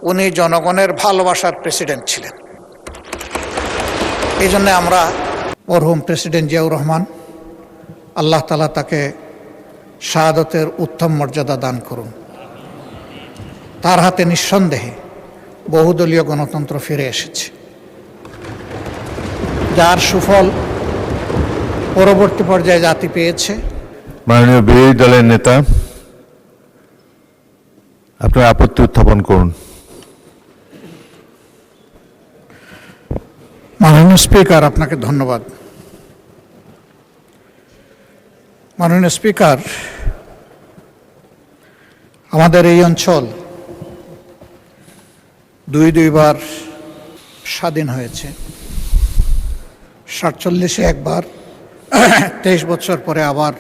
উনি জনগণের ভালোবাসার প্রেসিডেন্ট ছিলেন। এই জন্য আমরা মরহুম প্রেসিডেন্ট জিয়াউর রহমান, আল্লাহ তাআলা তাকে শাহাদতের উত্তম মর্যাদা দান করুন। তার হাতে নিঃসন্দেহে বহুদলীয় গণতন্ত্র ফিরে এসেছে, যার সুফল পরবর্তী পর্যায়ে জাতি পেয়েছে। মাননীয় বিরোধী দলের নেতা, আপনার আপত্তি উত্থাপন করুন। মাননীয় স্পিকার, আপনাকে ধন্যবাদ। মাননীয় স্পিকার, আমাদের এই অঞ্চল দুইবার স্বাধীন হয়েছে। 47-এ একবার, 23 বছর পরে আবার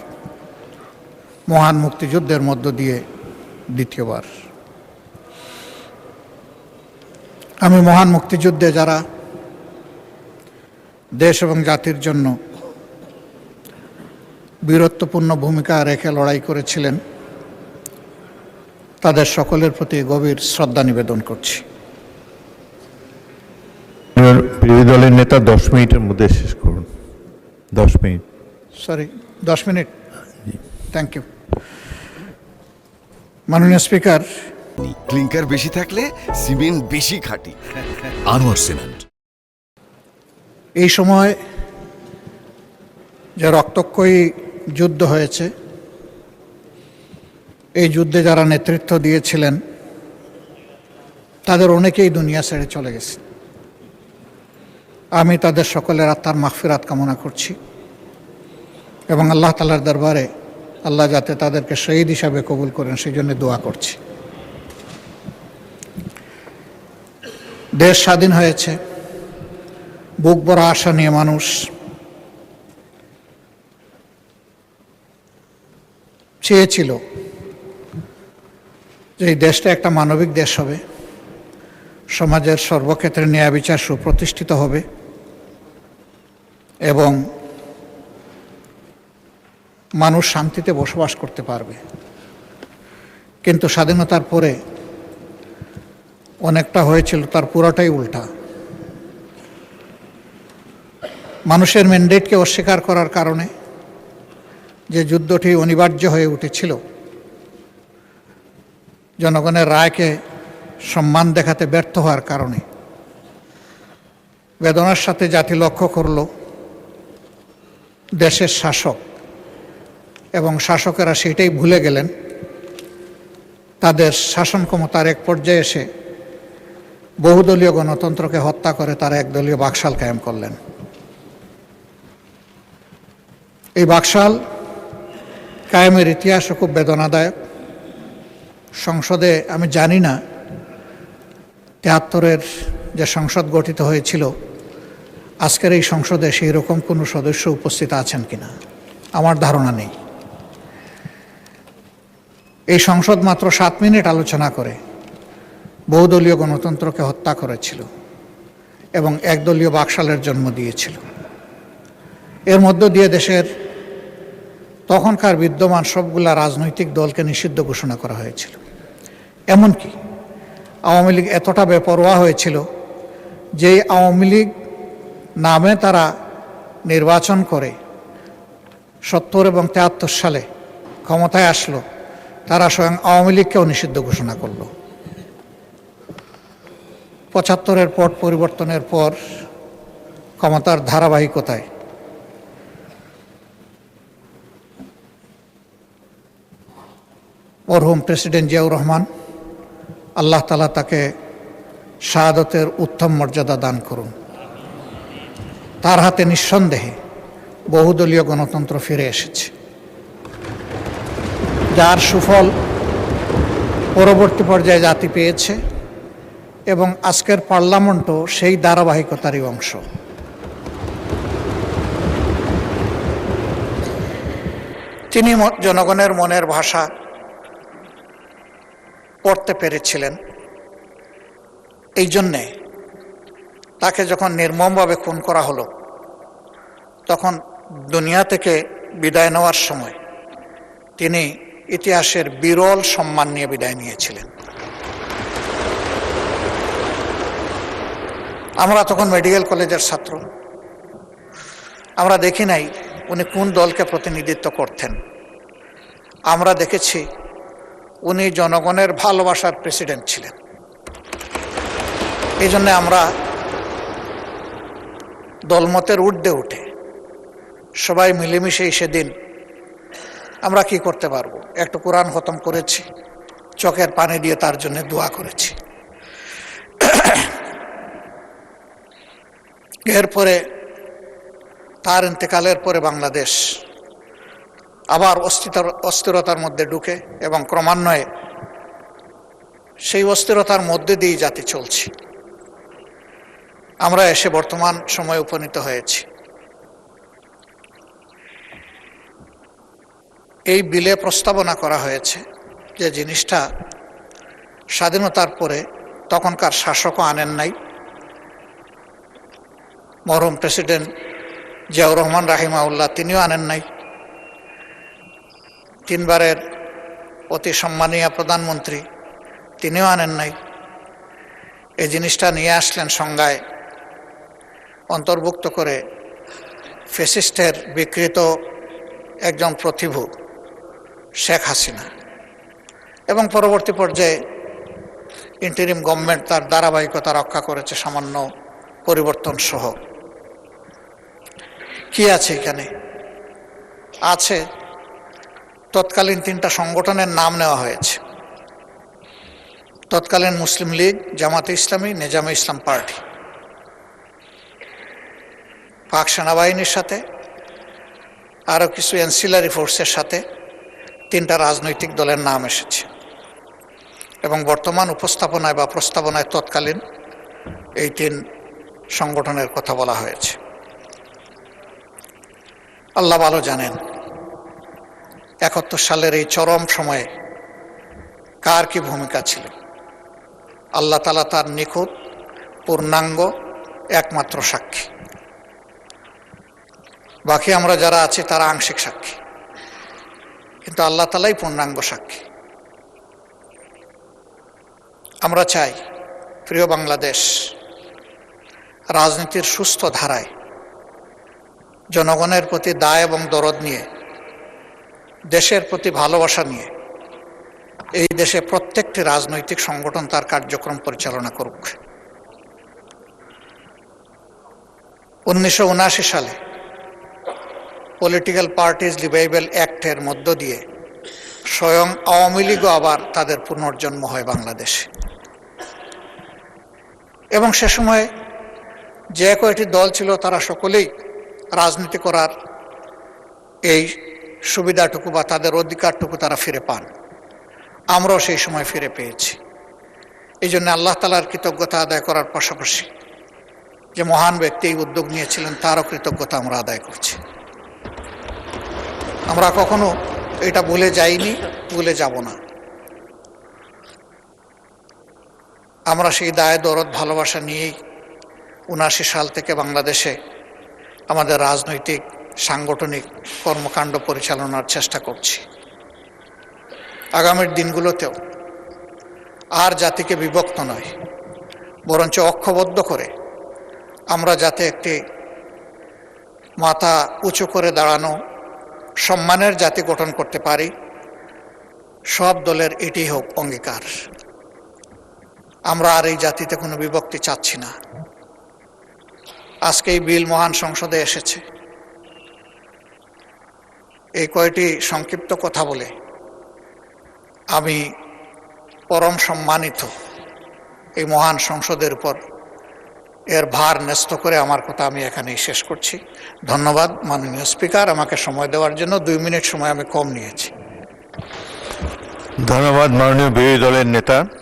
মহান মুক্তিযুদ্ধের মধ্য দিয়ে দ্বিতীয়বার। আমি মহান মুক্তিযুদ্ধে যারা দেশ এবং জাতির জন্য বীরত্বপূর্ণ ভূমিকা রেখে লড়াই করেছিলেন, তাদের সকলের প্রতি গভীর শ্রদ্ধা নিবেদন করছি। বিরোধী দলের নেতা 10 মিনিটের মধ্যে শেষ করুন। 10 মিনিট। সরি, 10 মিনিট। Thank you. মাননীয় স্পিকার, ক্লিংকার বেশি থাকলে সিমেন্ট বেশি খাঁটি। আনোয়ার সিমেন্ট। এই সময় যে রক্তক্ষয়ী যুদ্ধ হয়েছে, এই যুদ্ধে যারা নেতৃত্ব দিয়েছিলেন তাদের অনেকেই দুনিয়া ছেড়ে চলে গেছে। আমি তাদের সকলের আত্মার মাগফিরাত কামনা করছি এবং আল্লাহ তাআলার দরবারে আল্লাহ যাতে তাদেরকে শহীদ হিসাবে কবুল করেন সেই জন্য দোয়া করছি। দেশ স্বাধীন হয়েছে, বুক ভরা আশা নিয়ে মানুষ চেয়েছিল যে এই দেশটা একটা মানবিক দেশ হবে, সমাজের সর্বক্ষেত্রে ন্যায় বিচার সুপ্রতিষ্ঠিত হবে এবং মানুষ শান্তিতে বসবাস করতে পারবে। কিন্তু স্বাধীনতার পরে অনেকটা হয়েছিল তার পুরোটাই উল্টা। মানুষের ম্যান্ডেটকে অস্বীকার করার কারণে যে যুদ্ধটি অনিবার্য হয়ে উঠেছিল, জনগণের রায়কে সম্মান দেখাতে ব্যর্থ হওয়ার কারণে বেদনার সাথে জাতি লক্ষ্য করল দেশের শাসক এবং শাসকেরা সেটাই ভুলে গেলেন। তাদের শাসন ক্ষমতার এক পর্যায়ে এসে বহুদলীয় গণতন্ত্রকে হত্যা করে তারা একদলীয় বাকশাল কায়েম করলেন। এই বাকশাল কায়েমের ইতিহাসও খুব বেদনাদায়ক। সংসদে আমি জানি না 73-এর যে সংসদ গঠিত হয়েছিল, আজকের এই সংসদে সেই রকম কোনো সদস্য উপস্থিত আছেন কিনা আমার ধারণা নেই। এই সংসদ মাত্র 7 মিনিট আলোচনা করে বহুদলীয় গণতন্ত্রকে হত্যা করেছিল এবং একদলীয় বাকশালের জন্ম দিয়েছিল। এর মধ্য দিয়ে দেশের তখনকার বিদ্যমান সবগুলা রাজনৈতিক দলকে নিষিদ্ধ ঘোষণা করা হয়েছিল। এমনকি আওয়ামী লীগ এতটা বেপরোয়া হয়েছিল যে আওয়ামী লীগ নামে তারা নির্বাচন করে 70 এবং 73 সালে ক্ষমতায় আসলো, তারা স্বয়ং আওয়ামী লীগকেও নিষিদ্ধ ঘোষণা করল। 75-এর পট পরিবর্তনের পর ক্ষমতার ধারাবাহিকতায় মরহুম প্রেসিডেন্ট জিয়াউর রহমান, আল্লাহ তাআলা তাকে শাহাদতের উত্তম মর্যাদা দান করুন। তার হাতে নিঃসন্দেহে বহুদলীয় গণতন্ত্র ফিরে এসেছে, যার সুফল পরবর্তী পর্যায়ে জাতি পেয়েছে এবং আজকের পার্লামেন্টও সেই ধারাবাহিকতারই অংশ। তিনি জনগণের মনের ভাষা পড়তে পেরেছিলেন। এই জন্যে তাকে যখন নির্মমভাবে খুন করা হলো, তখন দুনিয়া থেকে বিদায় নেওয়ার সময় তিনি ইতিহাসের বিরল সম্মান নিয়ে বিদায় নিয়েছিলেন। আমরা তখন মেডিকেল কলেজের ছাত্র, আমরা দেখি নাই উনি কোন দলকে প্রতিনিধিত্ব করতেন। আমরা দেখেছি উনি জনগণের ভালোবাসার প্রেসিডেন্ট ছিলেন। এই জন্য আমরা দলমতের ঊর্ধ্বে উঠে সবাই মিলেমিশেই সেদিন আমরা কি করতে পারবো, একটু কোরআন খতম করেছি, চোখের পানি দিয়ে তার জন্য দোয়া করেছি। এরপরে তার ইন্তেকালের পরে বাংলাদেশ আবার অস্থিরতার মধ্যে ঢুকে এবং ক্রমান্বয়ে সেই অস্থিরতার মধ্যে দিয়ে জাতি চলছে। আমরা এসে বর্তমান সময়ে উপনীত হয়েছি। এই বিলে প্রস্তাবনা করা হয়েছে যে জিনিসটা স্বাধীনতার পরে তখনকার শাসকও আনেন নাই, মরহুম প্রেসিডেন্ট জিয়াউর রহমান রাহিমাউল্লাহ তিনিও আনেন নাই, তিনবারের অতি সম্মানীয় প্রধানমন্ত্রী তিনিও আনেন নাই। এই জিনিসটা নিয়ে আসলেন সংজ্ঞায় অন্তর্ভুক্ত করে ফ্যাসিস্টের বিকৃত একজন প্রতিভূ শেখ হাসিনা, এবং পরবর্তী পর্যায়ে ইন্টারিম গভর্নমেন্ট তার ধারাবাহিকতা রক্ষা করেছে সামান্য পরিবর্তন সহ। কি আছে এখানে? আছে তৎকালীন তিনটা সংগঠনের নাম নেওয়া হয়েছে: তৎকালীন মুসলিম লীগ, জামাতে ইসলামী, নিজামে ইসলাম পার্টি। পাক সেনাবাহিনীর সাথে আরও কিছু অ্যান্সিলারি ফোর্সের সাথে তিনটা রাজনৈতিক দলের নাম এসেছে, এবং বর্তমান উপস্থাপনায় বা প্রস্তাবনায় তৎকালীন এই তিন সংগঠনের কথা বলা হয়েছে। আল্লাহ ভালো জানেন 71 সালের এই চরম সময়ে কার কি ভূমিকা ছিল। আল্লাহ তাআলা তার নিখুঁত পূর্ণাঙ্গ একমাত্র সাক্ষী, বাকি আমরা যারা আছি তারা আংশিক সাক্ষী, কিন্তু আল্লাহ তাআলাই পূর্ণাঙ্গ সাক্ষী। আমরা চাই প্রিয় বাংলাদেশ রাজনীতির সুস্থ ধারায় জনগণের প্রতি দায় এবং দরদ নিয়ে, দেশের প্রতি ভালোবাসা নিয়ে এই দেশে প্রত্যেকটি রাজনৈতিক সংগঠন তার কার্যক্রম পরিচালনা করুক। 1979 সালে পলিটিক্যাল পার্টিজ রিভাইভাল অ্যাক্টের মধ্য দিয়ে স্বয়ং আওয়ামী লীগও আবার তাদের পুনর্জন্ম হয় বাংলাদেশে, এবং সে সময় যে কয়টি দল ছিল তারা সকলেই রাজনীতি করার এই সুবিধাটুকু বা তাদের অধিকারটুকু তারা ফিরে পান। আমরাও সেই সময় ফিরে পেয়েছি। এই জন্য আল্লাহ তাআলার কৃতজ্ঞতা আদায় করার পাশাপাশি যে মহান ব্যক্তি এই উদ্যোগ নিয়েছিলেন তারও কৃতজ্ঞতা আমরা আদায় করছি। আমরা কখনো এটা ভুলে যাইনি, ভুলে যাব না। আমরা সেই দায় দরদ ভালোবাসা নিয়েই 79 সাল থেকে বাংলাদেশে আমাদের রাজনৈতিক সাংগঠনিক কর্মকাণ্ড পরিচালনার চেষ্টা করছি। আগামীর দিনগুলোতেও আর জাতিকে বিভক্ত নয়, বরঞ্চ ঐক্যবদ্ধ করে আমরা যাতে একটি মাথা উঁচু করে দাঁড়ানো সম্মানের জাতি গঠন করতে পারি, সব দলের এটি হোক অঙ্গীকার। আমরা আর এই জাতিতে কোনো বিভক্তি চাচ্ছি না। আজকে এই বিল মহান সংসদে এসেছে। এই কয়টি সংক্ষিপ্ত কথা বলে আমি পরম সম্মানিত এই মহান সংসদের উপর এর ভার ন্যস্ত করে আমার কথা আমি এখানেই শেষ করছি। ধন্যবাদ মাননীয় স্পিকার, আমাকে সময় দেওয়ার জন্য। 2 মিনিট সময় আমি কম নিয়েছি। ধন্যবাদ মাননীয় বিরোধী দলের নেতা।